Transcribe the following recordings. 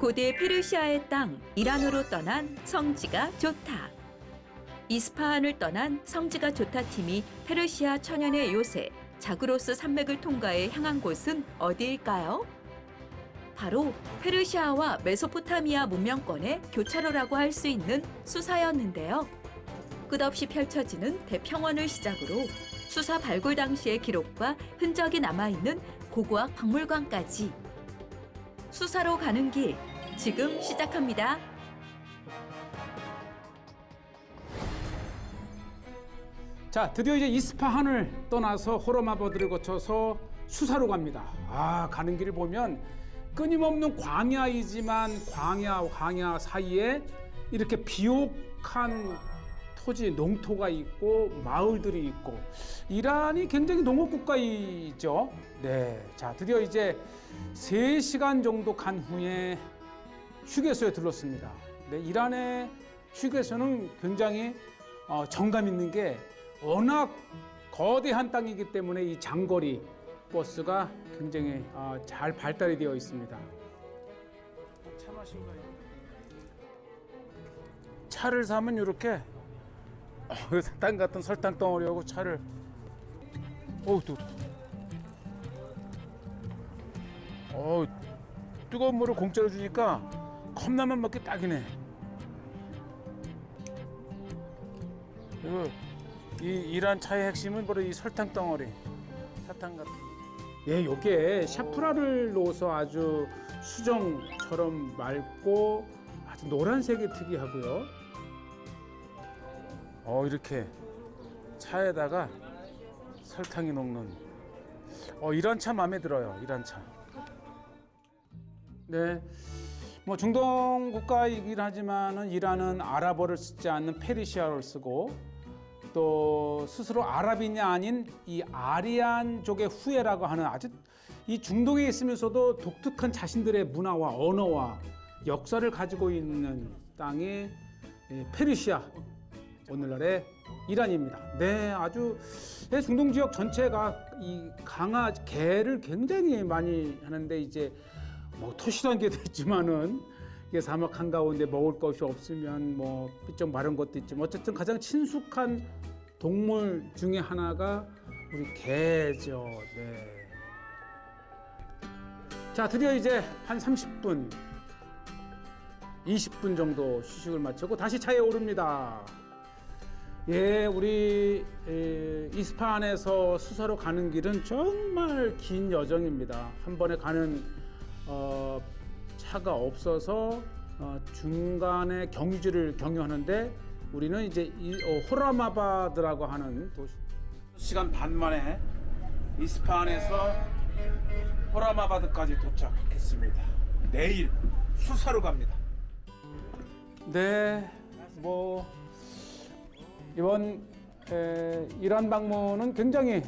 고대 페르시아의 땅 이란으로 떠난 성지가 좋다. 이스파한을 떠난 성지가 좋다 팀이 페르시아 천연의 요새 자그로스 산맥을 통과해 향한 곳은 어디일까요? 바로 페르시아와 메소포타미아 문명권의 교차로라고 할 수 있는 수사였는데요. 끝없이 펼쳐지는 대평원을 시작으로 수사 발굴 당시의 기록과 흔적이 남아있는 고고학 박물관까지 수사로 가는 길 지금 시작합니다. 자, 드디어 이제 이스파한을 떠나서 호르마바드를 거쳐서 수사로 갑니다. 가는 길을 보면 끊임없는 광야이지만 광야 사이에 이렇게 비옥한 토지, 농토가 있고 마을들이 있고 이란이 굉장히 농업국가이죠. 네, 자, 드디어 이제 3시간 정도 간 후에 휴게소에 들렀습니다. 네, 이란의 휴게소는 굉장히 정감 있는 게 워낙 거대한 땅이기 때문에 이 장거리 버스가 굉장히 잘 발달이 되어 있습니다. 차 마신가요? 차를 사면 이렇게 땅 같은 설탕 덩어리하고 차를 뜨거운 물을 공짜로 주니까 컵라면 먹기 딱이네. 그리고 이 이란 차의 핵심은 바로 이 설탕 덩어리, 사탕 같은. 예, 요게 샤프란을 넣어서 아주 수정처럼 맑고 아주 노란색이 특이하고요. 이렇게 차에다가 설탕이 녹는. 이란 차 마음에 들어요. 이란 차. 네, 뭐 중동 국가이긴 하지만은 이란은 아랍어를 쓰지 않는 페르시아어를 쓰고 또 스스로 아랍인이 아닌 이 아리안족의 후예라고 하는 아주 이 중동에 있으면서도 독특한 자신들의 문화와 언어와 역사를 가지고 있는 땅이 페르시아, 오늘날의 이란입니다. 네, 아주 중동 지역 전체가 이 개를 굉장히 많이 하는데 이제 뭐 토시한 게도 있지만은 이게 사막 한가운데 먹을 것이 없으면 뭐 삐쩍 마른 것도 있지만 어쨌든 가장 친숙한 동물 중에 하나가 우리 개죠. 네. 자, 드디어 이제 한 30분, 20분 정도 휴식을 마치고 다시 차에 오릅니다. 예, 우리 이스파한에서 수사로 가는 길은 정말 긴 여정입니다. 한 번에 가는 차가 없어서 중간에 경유지를 경유하는데 우리는 이제 호라마바드라고 하는 도시. 1시간 반 만에 이스파한에서 호라마바드까지 도착했습니다. 내일 수사로 갑니다. 네, 뭐 이번 이란 방문은 굉장히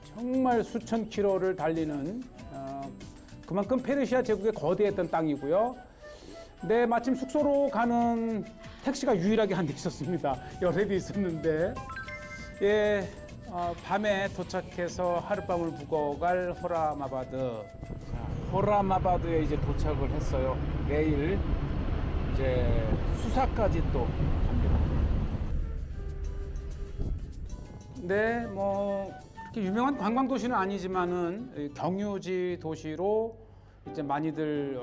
정말 수천 킬로를 달리는 그만큼 페르시아 제국의 거대했던 땅이고요. 네, 마침 숙소로 가는 택시가 유일하게 한 대 있었습니다. 여러 대 있었는데, 예, 밤에 도착해서 하룻밤을 묵어 갈 호라마바드. 자, 호라마바드에 이제 도착을 했어요. 내일 이제 수사까지 또 갑니다. 네, 뭐 그렇게 유명한 관광 도시는 아니지만은 경유지 도시로 이제 많이들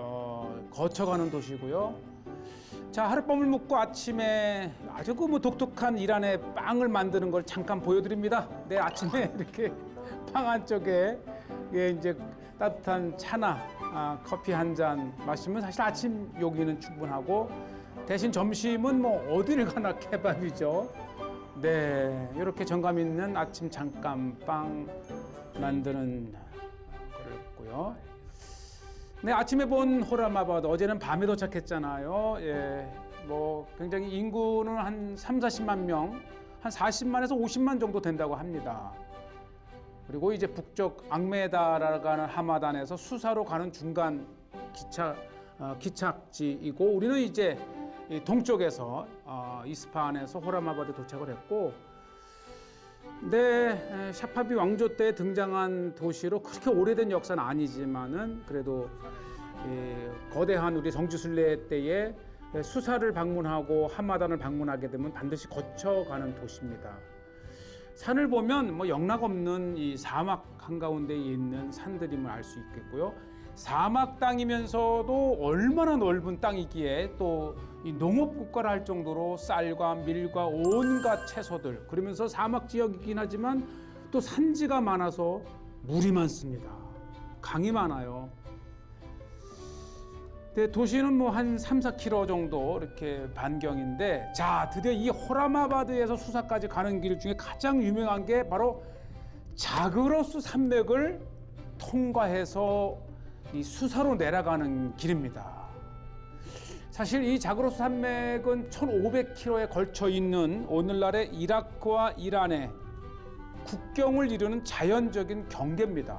거쳐가는 도시고요. 자, 하룻밤을 묵고 아침에 아주 뭐 독특한 이란의 빵을 만드는 걸 잠깐 보여드립니다. 네, 아침에 이렇게 빵 안쪽에 이제 따뜻한 차나 커피 한 잔 마시면 사실 아침 요기는 충분하고 대신 점심은 뭐 어디를 가나 케밥이죠. 네, 이렇게 정감 있는 아침 잠깐빵 만드는 거였고요. 네, 아침에 본 호라마바드, 어제는 밤에 도착했잖아요. 예, 뭐 굉장히 인구는 한 30-40만 명, 한 40만에서 50만 정도 된다고 합니다. 그리고 이제 북쪽 앙메다라고 하는 하마단에서 수사로 가는 중간 기착지이고 우리는 이제 동쪽에서 이스파한에서 호라마바드에 도착을 했고, 네, 샤파비 왕조 때 등장한 도시로 그렇게 오래된 역사는 아니지만은 그래도 거대한 우리 성지순례 때에 수사를 방문하고 한마단을 방문하게 되면 반드시 거쳐가는 도시입니다. 산을 보면 뭐 영락없는 이 사막 한가운데에 있는 산들임을 알 수 있겠고요. 사막 땅이면서도 얼마나 넓은 땅이기에 또 이 농업국가라 할 정도로 쌀과 밀과 온갖 채소들, 그러면서 사막 지역이긴 하지만 또 산지가 많아서 물이 많습니다. 강이 많아요. 근데 도시는 뭐 한 3-4km 정도 이렇게 반경인데, 자, 드디어 이 호라마바드에서 수사까지 가는 길 중에 가장 유명한 게 바로 자그로스 산맥을 통과해서 이 수사로 내려가는 길입니다. 사실 이 자그로스 산맥은 1500km에 걸쳐 있는 오늘날의 이라크와 이란의 국경을 이루는 자연적인 경계입니다.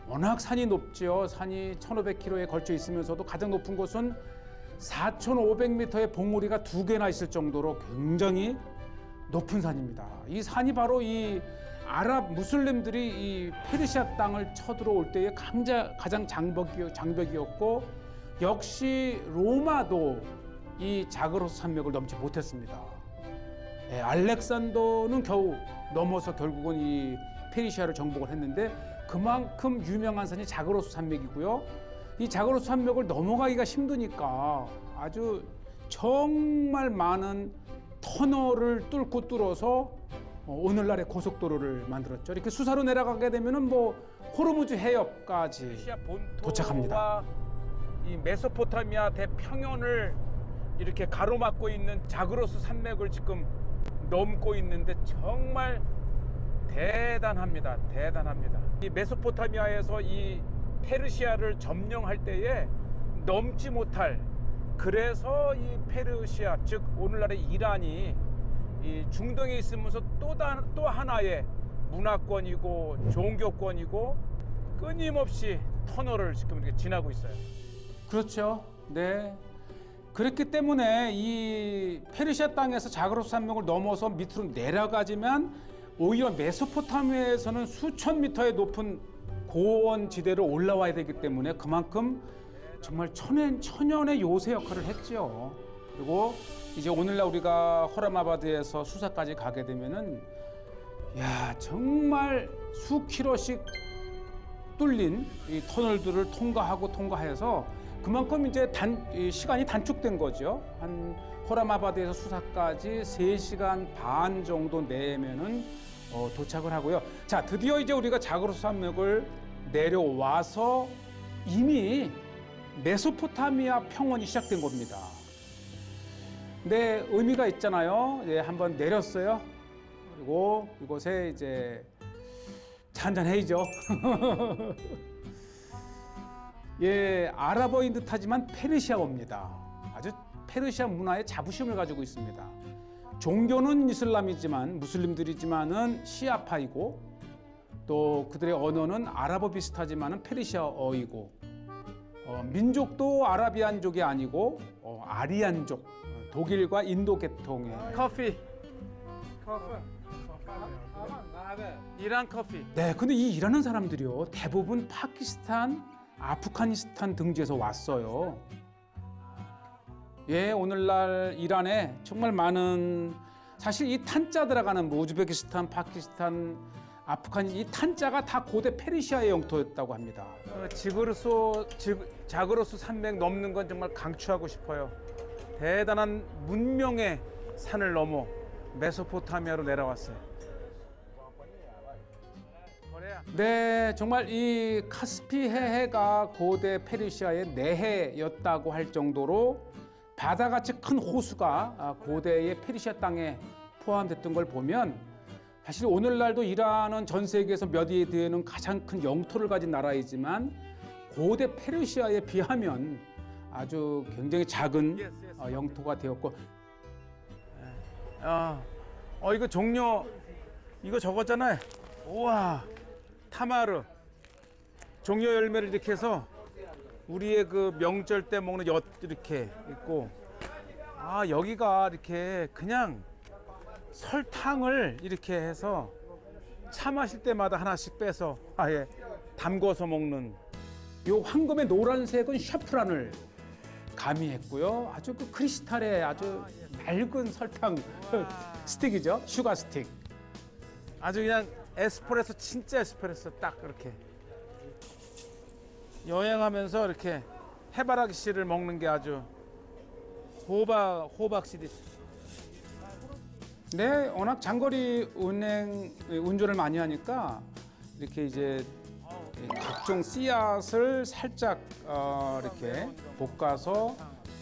워낙 산이 높죠. 산이 1500km에 걸쳐 있으면서도 가장 높은 곳은 4500m의 봉우리가 2개나 있을 정도로 굉장히 높은 산입니다. 이 산이 바로 이 아랍 무슬림들이 이 페르시아 땅을 쳐들어올 때의 가장 장벽이었고, 역시 로마도 이 자그로스 산맥을 넘지 못했습니다. 알렉산더는 겨우 넘어서 결국은 이 페르시아를 정복을 했는데, 그만큼 유명한 산이 자그로스 산맥이고요. 이 자그로스 산맥을 넘어가기가 힘드니까 아주 정말 많은 터널을 뚫어서 오늘날의 고속도로를 만들었죠. 이렇게 수사로 내려가게 되면은 뭐 호르무즈 해협까지 도착합니다. 이 메소포타미아 대평연을 이렇게 가로막고 있는 자그로스 산맥을 지금 넘고 있는데 정말 대단합니다. 대단합니다. 이 메소포타미아에서 이 페르시아를 점령할 때에 넘지 못할, 그래서 이 페르시아, 즉 오늘날의 이란이 이 중동에 있으면서 또 하나의 문화권이고 종교권이고 끊임없이 터널을 지금 이렇게 지나고 있어요. 그렇죠. 네. 그렇기 때문에 이 페르시아 땅에서 자그로스 산맥을 넘어서 밑으로 내려가지만 오히려 메소포타미아에서는 수천 미터의 높은 고원 지대로 올라와야 되기 때문에 그만큼 정말 천연의 요새 역할을 했죠. 그리고 이제 오늘날 우리가 호라마바드에서 수사까지 가게 되면은, 야, 정말 수킬로씩 뚫린 이 터널들을 통과해서 그만큼 이제 시간이 단축된 거죠. 한 호라마바드에서 수사까지 3시간 반 정도 내면은 도착을 하고요. 자, 드디어 이제 우리가 자그로스 산맥을 내려와서 이미 메소포타미아 평원이 시작된 겁니다. 네, 의미가 있잖아요. 예, 한번 내렸어요. 그리고 이곳에 이제 잔잔해이죠. 예, 아랍어인 듯하지만 페르시아어입니다. 아주 페르시아 문화의 자부심을 가지고 있습니다. 종교는 이슬람이지만 무슬림들이지만은 시아파이고, 또 그들의 언어는 아랍어 비슷하지만은 페르시아어이고, 민족도 아라비안족이 아니고 아리안족, 독일과 인도 계통의 커피. 이란 커피. 네, 근데 이 일하는 사람들이요 대부분 파키스탄, 아프가니스탄 등지에서 왔어요. 예, 오늘날 이란에 정말 많은, 사실 이 탄자 들어가는 뭐 우즈베키스탄, 파키스탄, 아프간, 이 탄자가 다 고대 페르시아의 영토였다고 합니다. 자그로스 산맥 넘는 건 정말 강추하고 싶어요. 대단한 문명의 산을 넘어 메소포타미아로 내려왔어요. 네, 정말 이 카스피 해해가 고대 페르시아의 내해였다고 할 정도로 바다같이 큰 호수가 고대의 페르시아 땅에 포함됐던 걸 보면, 사실 오늘날도 이란은 전 세계에서 몇 위에 드는 가장 큰 영토를 가진 나라이지만 고대 페르시아에 비하면 아주 굉장히 작은 영토가 되었고. 이거 종려, 이거 적었잖아요. 우와, 타마르. 종려 열매를 이렇게 해서 우리의 그 명절 때 먹는 엿 이렇게 있고, 여기가 이렇게 그냥 설탕을 이렇게 해서 차 마실 때마다 하나씩 빼서 아예 담궈서 먹는 요 황금의 노란색은 샤프란을 가미했고요. 아주 그 크리스탈의 아주 맑은 설탕 스틱이죠. 슈가 스틱. 아주 그냥 에스프레소, 진짜 에스프레소 딱 그렇게 여행하면서 이렇게 해바라기 씨를 먹는 게 아주 호박 씨디. 네, 워낙 장거리 운전을 많이 하니까 이렇게 이제 각종 씨앗을 살짝 이렇게 볶아서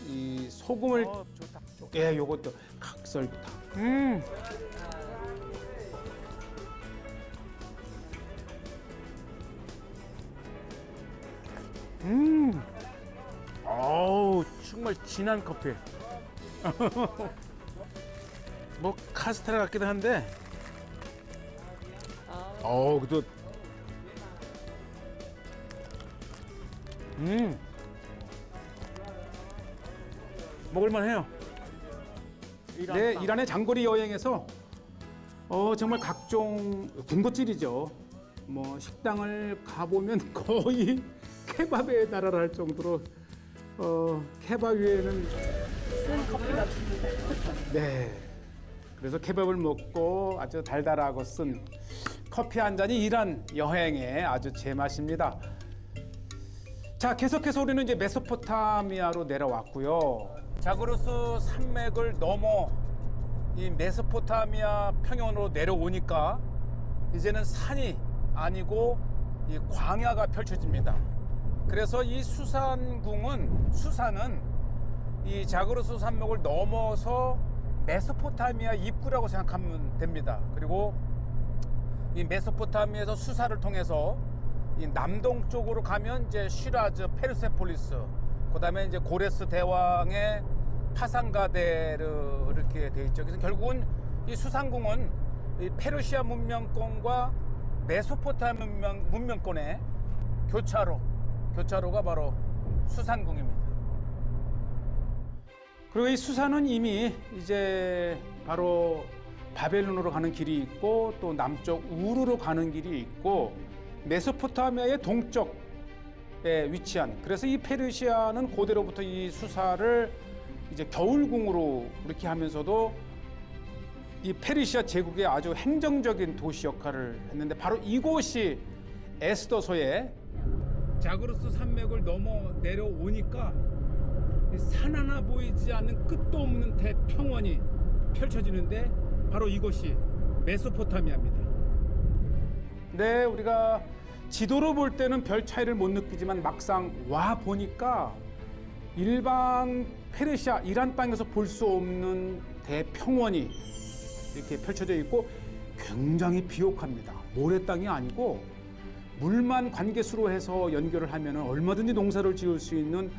이 소금을 좋다. 예, 요것도 각설탕. 어우, 정말 진한 커피. 뭐 카스테라 같기도 한데. 그래도 먹을만해요. 네, 이란의 장거리 여행에서 정말 각종 군것질이죠. 뭐 식당을 가보면 거의 케밥에 달할 정도로 케밥 위에는 쓴 커피 같습니다. 네. 그래서 케밥을 먹고 아주 달달하고 쓴 커피 한 잔이 이란 여행의 아주 제맛입니다. 자, 계속해서 우리는 이제 메소포타미아로 내려왔고요. 자그로스 산맥을 넘어 이 메소포타미아 평원으로 내려오니까 이제는 산이 아니고 이 광야가 펼쳐집니다. 그래서 이 수산은 이 자그로스 산맥을 넘어서 메소포타미아 입구라고 생각하면 됩니다. 그리고 이 메소포타미아에서 수사를 통해서 이 남동쪽으로 가면 이제 시라즈, 페르세폴리스, 그다음에 이제 고레스 대왕의 파상가데르 이렇게 돼 있죠. 그래서 결국은 이 수상궁은 이 페르시아 문명권과 메소포타미아 문명권의 교차로가 바로 수상궁입니다. 그리고 이 수산은 이미 이제 바로 바벨론으로 가는 길이 있고 또 남쪽 우르로 가는 길이 있고 메소포타미아의 동쪽에 위치한, 그래서 이 페르시아는 고대로부터 이 수사를 이제 겨울궁으로 이렇게 하면서도 이 페르시아 제국의 아주 행정적인 도시 역할을 했는데, 바로 이곳이 에스더서의 자그로스 산맥을 넘어 내려오니까 산 하나 보이지 않는 끝도 없는 대평원이 펼쳐지는데 바로 이곳이 메소포타미아입니다. 네, 우리가 지도로 볼 때는 별 차이를 못 느끼지만 막상 와 보니까 일반 페르시아, 이란 땅에서 볼 수 없는 대평원이 이렇게 펼쳐져 있고 굉장히 비옥합니다. 모래 땅이 아니고 물만 관계수로 해서 연결을 하면 얼마든지 농사를 지을 수 있는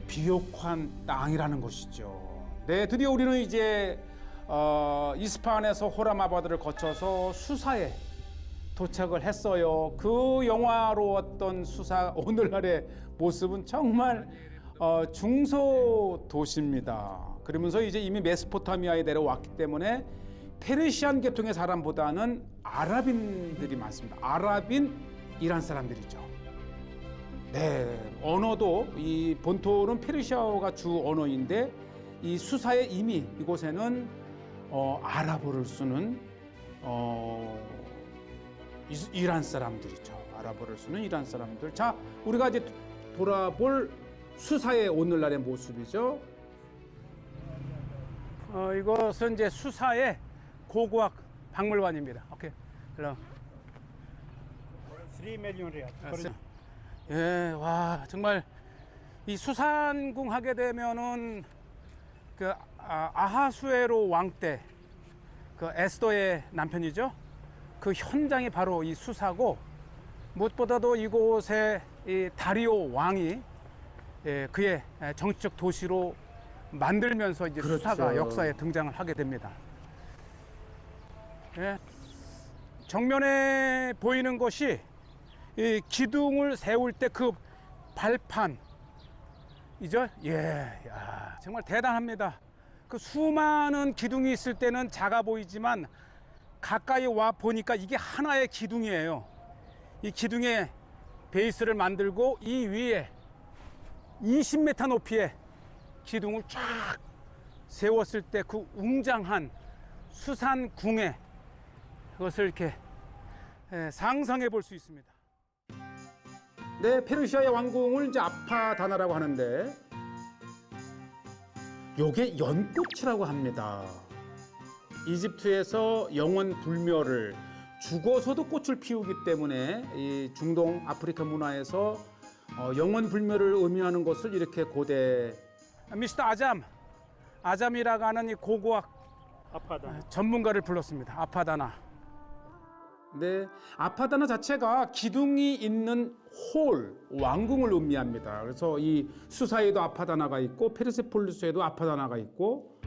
비옥한 땅이라는 것이죠. 네, 드디어 우리는 이제 이스파한에서 호라마바드를 거쳐서 수사에 도착을 했어요. 그 영화로웠던 수사 오늘날의 모습은 정말 중소도시입니다. 그러면서 이제 이미 메소포타미아에 내려왔기 때문에 페르시안 계통의 사람보다는 아랍인들이 많습니다. 아랍인 이란 사람들이죠. 네, 언어도 이 본토는 페르시아어가 주 언어인데 이 수사에 이미 이곳에는 아랍어를 쓰는 이란 사람들이죠. 아랍어를 쓰는 이란 사람들. 자, 우리가 이제 돌아볼 수사의 오늘날의 모습이죠. 이것은 이제 수사의 고고학 박물관입니다. 오케이. 그럼 3 million riyal. 예, 와, 정말 이 수산궁 하게 되면은 그 아하수에로 왕 때 그 에스더의 남편이죠. 그 현장이 바로 이 수사고, 무엇보다도 이곳에 이 다리오 왕이 그의 정치적 도시로 만들면서 이제 그렇죠. 수사가 역사에 등장을 하게 됩니다. 예. 정면에 보이는 것이 이 기둥을 세울 때 그 발판이죠. 예, 야, 정말 대단합니다. 그 수많은 기둥이 있을 때는 작아 보이지만 가까이 와 보니까 이게 하나의 기둥이에요. 이 기둥에 베이스를 만들고 이 위에 20m 높이의 기둥을 쫙 세웠을 때 그 웅장한 수산 궁에 그것을 이렇게 상상해 볼 수 있습니다. 네, 페르시아의 왕궁을 이제 아파다나라고 하는데 요게 연꽃이라고 합니다. 이집트에서 영원 불멸을 죽어서도 꽃을 피우기 때문에 이 중동 아프리카 문화에서 영원 불멸을 의미하는 것을 이렇게 고대 미스터 아잠이라고 하는 이 고고학 전문가를 불렀습니다. 아파다나. 네, 아파다나 자체가 기둥이 있는 홀, 왕궁을 의미합니다. 그래서 이 수사에도 아파다나가 있고 페르세폴리스에도 아파다나가 있고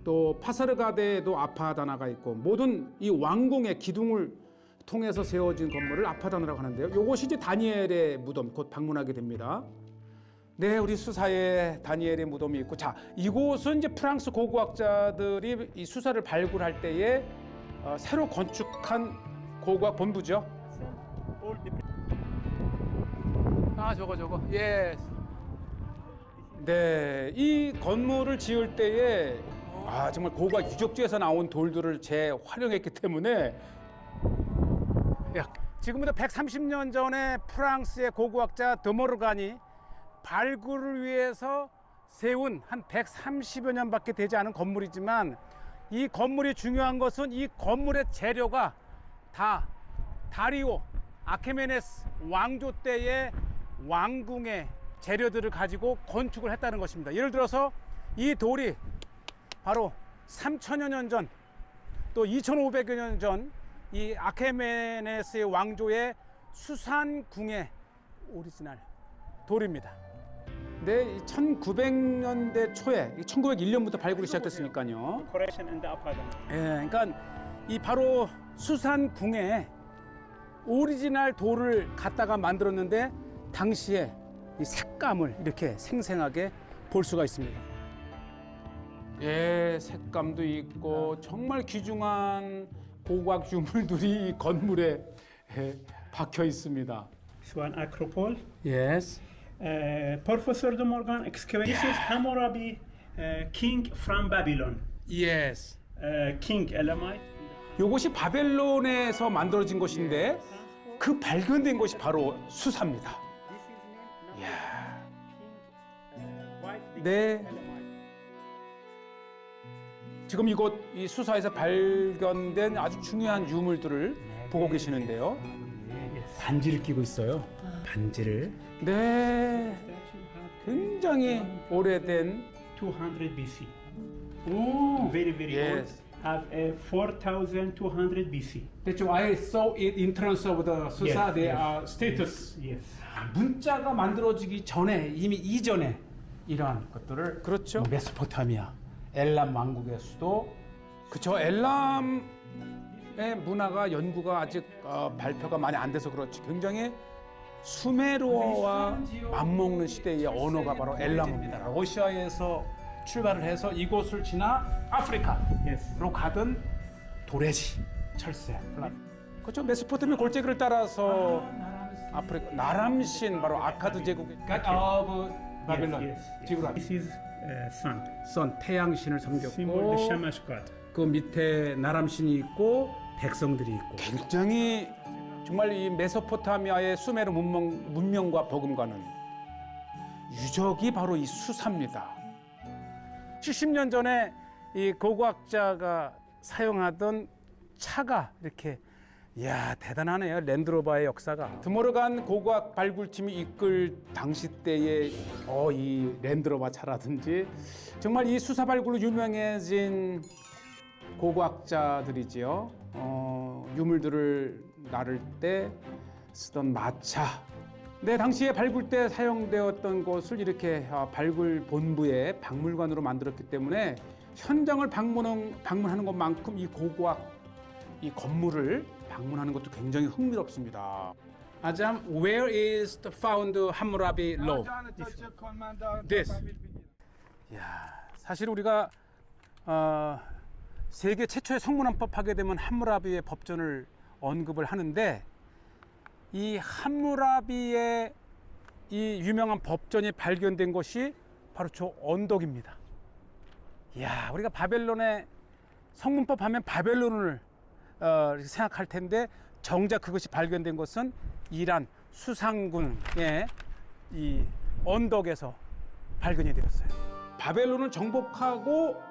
또 파사르가데에도 아파다나가 있고 모든 이 왕궁의 기둥을 통해서 세워진 건물을 아파다나라고 하는데요. 이것이 이제 다니엘의 무덤 곧 방문하게 됩니다. 네, 우리 수사에 다니엘의 무덤이 있고, 자, 이곳은 이제 프랑스 고고학자들이 이 수사를 발굴할 때에 새로 건축한 고고학 본부죠. 아, 저거. 예. 네, 이 건물을 지을 때에 정말 고고학 유적지에서 나온 돌들을 재활용했기 때문에 지금부터 130년 전에 프랑스의 고고학자 드모르간이 발굴을 위해서 세운 한 130여 년밖에 되지 않은 건물이지만 이 건물이 중요한 것은 이 건물의 재료가 다 다리오 아케메네스 왕조 때의 왕궁의 재료들을 가지고 건축을 했다는 것입니다. 예를 들어서 이 돌이 바로 3천여 년 전, 또 2,500여 년 전 이 아케메네스의 왕조의 수산궁의 오리지널 돌입니다. 네, 1900년대 초에 1901년부터 발굴이 시작됐으니까요. 예, 그러니까 이 바로 수산궁에 오리지널 돌을 갖다가 만들었는데 당시에 이 색감을 이렇게 생생하게 볼 수가 있습니다. 예, 색감도 있고 정말 귀중한 고고학 유물들이 이 건물에 박혀 있습니다. So an acropole. Yes. Professor de Morgan excavation. This is Hammurabi, king from Babylon. Yes. King Elamite. 이것이 바벨론에서 만들어진 곳인데 그 발견된 곳이 바로 수사입니다. 이야. 네. 지금 이곳 이 수사에서 발견된 아주 중요한 유물들을 보고 계시는데요. 반지를 끼고 있어요. 반지를. 네. 굉장히 오래된 200 BC. 오. Very Yes. old. Have 4,200 BC. That's why I saw it in terms of the Susa, Yes, their yes. status. Yes. 문자가 만들어지기 전에 이미 이전에 이러한 것들을 그렇죠. 메소포타미아, 엘람 왕국의 수도. 그쵸. 엘람의 문화가 연구가 아직 발표가 많이 안 돼서 그렇지 굉장히 수메르어와 맞먹는 시대의 언어가 바로 엘람입니다. 러시아에서 출발을 해서 이곳을 지나 아프리카로 Yes. 가던 도래지, 철새. 그렇죠. 메소포타미아 골짜기를 따라서 아프리카 나람신 바로 아카드 제국의 God of 바빌론, Yes. 지구라. This is sun. 선 태양신을 Symbol the 섬겼고 Shamash god. 그 밑에 나람신이 있고 백성들이 있고. 굉장히 정말 이 메소포타미아의 수메르 문명과 버금가는 유적이 바로 이 수사입니다. 70년 전에 이 고고학자가 사용하던 차가 이렇게, 이야, 대단하네요. 랜드로버의 역사가. 드모르간 고고학 발굴팀이 이끌 당시 때의 이 랜드로버 차라든지 정말 이 수사 발굴로 유명해진 고고학자들이지요. 유물들을 나를 때 쓰던 마차. 네, 당시에 발굴 때 사용되었던 것을 이렇게 발굴 본부의 박물관으로 만들었기 때문에 현장을 방문하는 것만큼 이 고고학 이 건물을 방문하는 것도 굉장히 흥미롭습니다. 아잠, where is the found Hammurabi law? This. 야, 사실 우리가 세계 최초의 성문헌법 하게 되면 함무라비의 법전을 언급을 하는데 이 함무라비의 이 유명한 법전이 발견된 곳이 바로 저 언덕입니다. 이야, 우리가 바벨론의 성문법 하면 바벨론을 이렇게 생각할 텐데 정작 그것이 발견된 곳은 이란 수상군의 이 언덕에서 발견이 되었어요. 바벨론을 정복하고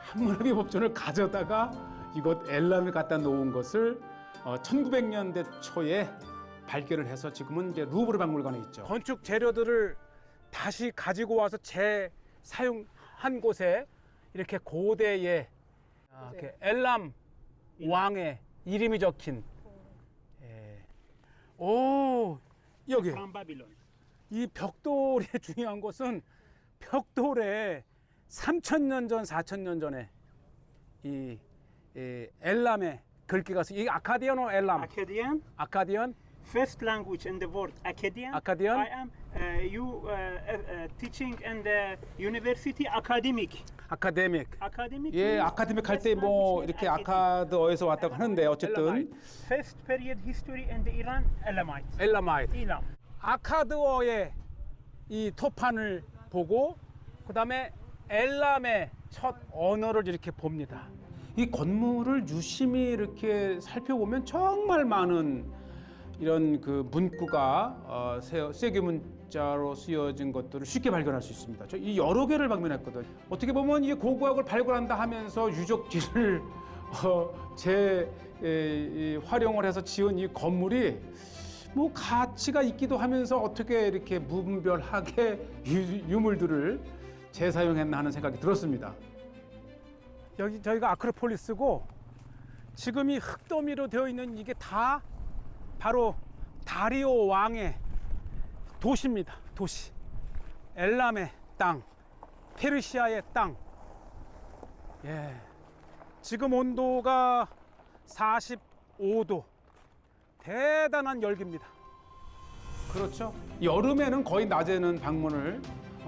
함무라비 법전을 가져다가 이곳 엘람에 갖다 놓은 것을 1900년대 초에 발견을 해서 지금은 이제 루브르 박물관에 있죠. 건축 재료들을 다시 가지고 와서 재사용한 곳에 이렇게 고대의 이렇게 엘람 왕의 이름이 적힌 오 여기 From Babylon. 이 벽돌의 중요한 것은 벽돌에 3,000년 전, 4,000년 전에 이 엘람의 글귀가 이게 아카디언어 엘람 Akkadian. 아카디언 First language in the world, Akkadian. Akkadian. I am teaching in the university academic. 아카데믹 Academic. 예, means 아카데믹 할 때 first 뭐 language 이렇게 in academic. 아카드어에서 왔다고 하는데 어쨌든 First period history in the Iran, Elamite. 엘라마이트 Elam. 아카드어의 이 토판을 보고 그다음에 엘람의 첫 언어를 이렇게 봅니다. 이 건물을 유심히 이렇게 살펴보면 정말 많은 이런 그 문구가 세개 문자로 쓰여진 것들을 쉽게 발견할 수 있습니다. 저 이 여러 개를 방문했거든요. 어떻게 보면 이 고고학을 발굴한다 하면서 유적지를 활용을 해서 지은 이 건물이 뭐 가치가 있기도 하면서 어떻게 이렇게 무분별하게 유물들을 재사용했나 하는 생각이 들었습니다. 여기 저희가 아크로폴리스고 지금 이 흙더미로 되어 있는 이게 다 바로 다리오 왕의 도시입니다. 도시. 엘람의 땅, 페르시아의 땅. 예. 지금 온도가 45도. 대단한 열기입니다. 그렇죠. 여름에는 거의 낮에는 방문을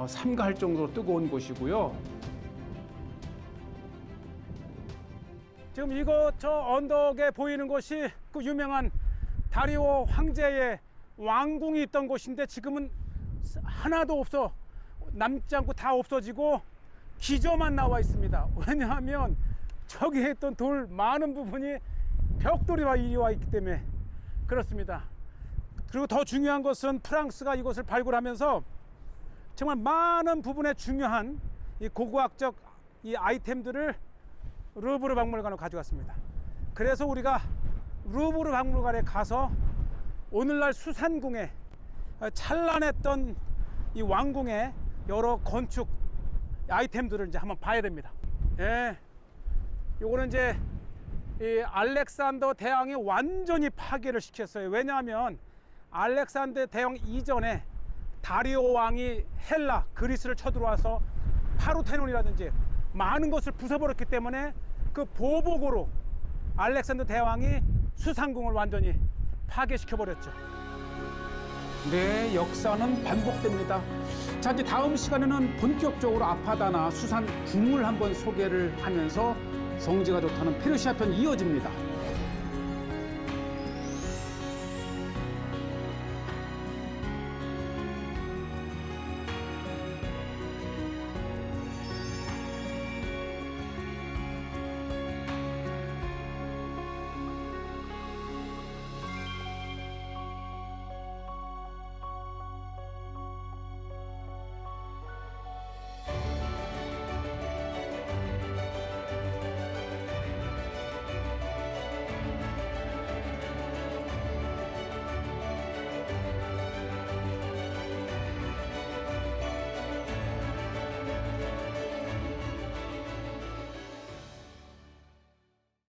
삼가할 정도로 뜨거운 곳이고요. 지금 이곳 저 언덕에 보이는 곳이 그 유명한 다리오 황제의 왕궁이 있던 곳인데 지금은 하나도 없어 남지 않고 다 없어지고 기저만 나와 있습니다. 왜냐하면 저기에 있던 돌 많은 부분이 벽돌이 이리 와 있기 때문에 그렇습니다. 그리고 더 중요한 것은 프랑스가 이곳을 발굴하면서 정말 많은 부분에 중요한 이 고고학적 이 아이템들을 루브르 박물관으로 가져갔습니다. 그래서 우리가 루브르 박물관에 가서 오늘날 수산궁에 찬란했던 이 왕궁의 여러 건축 아이템들을 이제 한번 봐야 됩니다. 예, 요거는 이제 이 알렉산더 대왕이 완전히 파괴를 시켰어요. 왜냐하면 알렉산더 대왕 이전에 다리오 왕이 헬라, 그리스를 쳐들어와서 파르테논이라든지 많은 것을 부숴버렸기 때문에 그 보복으로 알렉산더 대왕이 수상궁을 완전히 파괴시켜버렸죠. 네, 역사는 반복됩니다. 자, 이제 다음 시간에는 본격적으로 아파다나 수산궁을 한번 소개를 하면서 성지가 좋다는 페르시아 편 이어집니다.